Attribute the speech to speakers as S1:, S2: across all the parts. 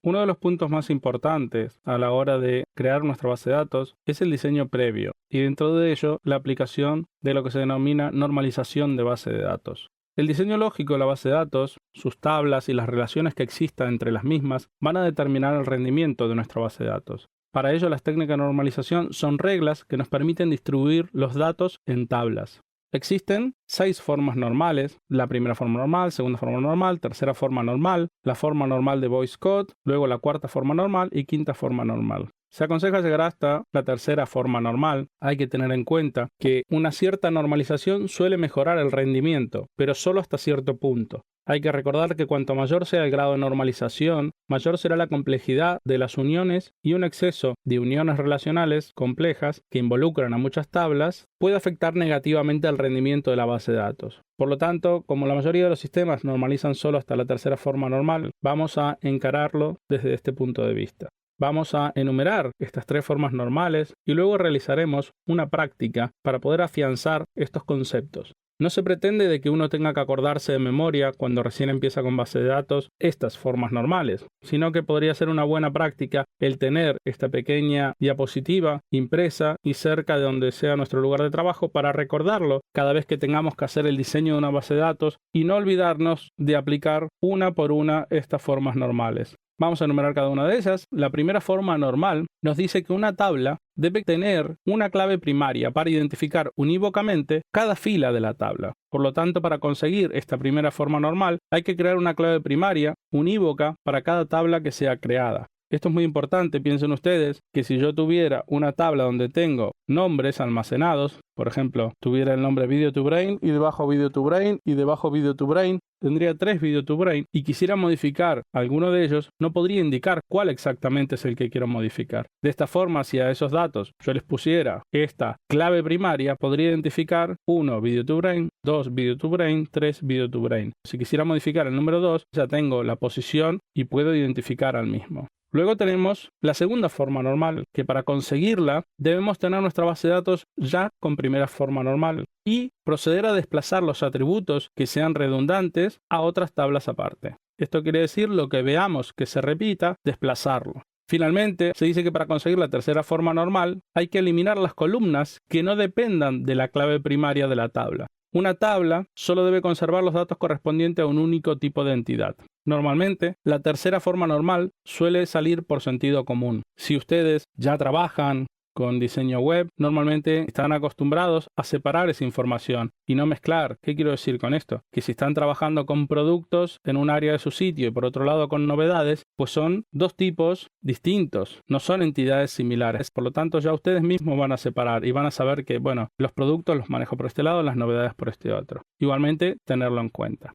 S1: Uno de los puntos más importantes a la hora de crear nuestra base de datos es el diseño previo y dentro de ello la aplicación de lo que se denomina normalización de base de datos. El diseño lógico de la base de datos, sus tablas y las relaciones que existan entre las mismas van a determinar el rendimiento de nuestra base de datos. Para ello, las técnicas de normalización son reglas que nos permiten distribuir los datos en tablas. Existen 6 formas normales: la primera forma normal, segunda forma normal, tercera forma normal, la forma normal de voice code, luego la cuarta forma normal y quinta forma normal. Se aconseja llegar hasta la tercera forma normal. Hay que tener en cuenta que una cierta normalización suele mejorar el rendimiento, pero solo hasta cierto punto. Hay que recordar que cuanto mayor sea el grado de normalización, mayor será la complejidad de las uniones y un exceso de uniones relacionales complejas que involucran a muchas tablas puede afectar negativamente al rendimiento de la base de datos. Por lo tanto, como la mayoría de los sistemas normalizan solo hasta la tercera forma normal, vamos a encararlo desde este punto de vista. Vamos a enumerar estas 3 formas normales y luego realizaremos una práctica para poder afianzar estos conceptos. No se pretende de que uno tenga que acordarse de memoria cuando recién empieza con base de datos estas formas normales, sino que podría ser una buena práctica el tener esta pequeña diapositiva impresa y cerca de donde sea nuestro lugar de trabajo para recordarlo cada vez que tengamos que hacer el diseño de una base de datos y no olvidarnos de aplicar una por una estas formas normales. Vamos a enumerar cada una de ellas. La primera forma normal nos dice que una tabla debe tener una clave primaria para identificar unívocamente cada fila de la tabla. Por lo tanto, para conseguir esta primera forma normal, hay que crear una clave primaria unívoca para cada tabla que sea creada. Esto es muy importante. Piensen ustedes que si yo tuviera una tabla donde tengo nombres almacenados, por ejemplo, tuviera el nombre Video to Brain y debajo Video to Brain y debajo Video to Brain, tendría 3 Video to Brain y quisiera modificar alguno de ellos, no podría indicar cuál exactamente es el que quiero modificar. De esta forma, si a esos datos yo les pusiera esta clave primaria, podría identificar 1 Video to Brain, 2 Video to Brain, 3 Video to Brain. Si quisiera modificar el número 2, ya tengo la posición y puedo identificar al mismo. Luego tenemos la segunda forma normal, que para conseguirla debemos tener nuestra base de datos ya con primera forma normal y proceder a desplazar los atributos que sean redundantes a otras tablas aparte. Esto quiere decir lo que veamos que se repita, desplazarlo. Finalmente, se dice que para conseguir la tercera forma normal hay que eliminar las columnas que no dependan de la clave primaria de la tabla. Una tabla solo debe conservar los datos correspondientes a un único tipo de entidad. Normalmente, la tercera forma normal suele salir por sentido común. Si ustedes ya trabajan con diseño web, normalmente están acostumbrados a separar esa información y no mezclar. ¿Qué quiero decir con esto? Que si están trabajando con productos en un área de su sitio y por otro lado con novedades, pues son 2 tipos distintos, no son entidades similares. Por lo tanto, ya ustedes mismos van a separar y van a saber que, bueno, los productos los manejo por este lado, las novedades por este otro. Igualmente, tenerlo en cuenta.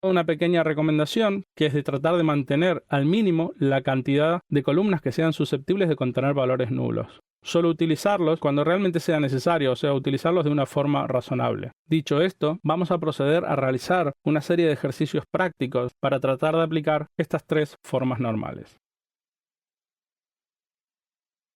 S1: Una pequeña recomendación que es de tratar de mantener al mínimo la cantidad de columnas que sean susceptibles de contener valores nulos. Solo utilizarlos cuando realmente sea necesario, o sea, utilizarlos de una forma razonable. Dicho esto, vamos a proceder a realizar una serie de ejercicios prácticos para tratar de aplicar estas 3 formas normales.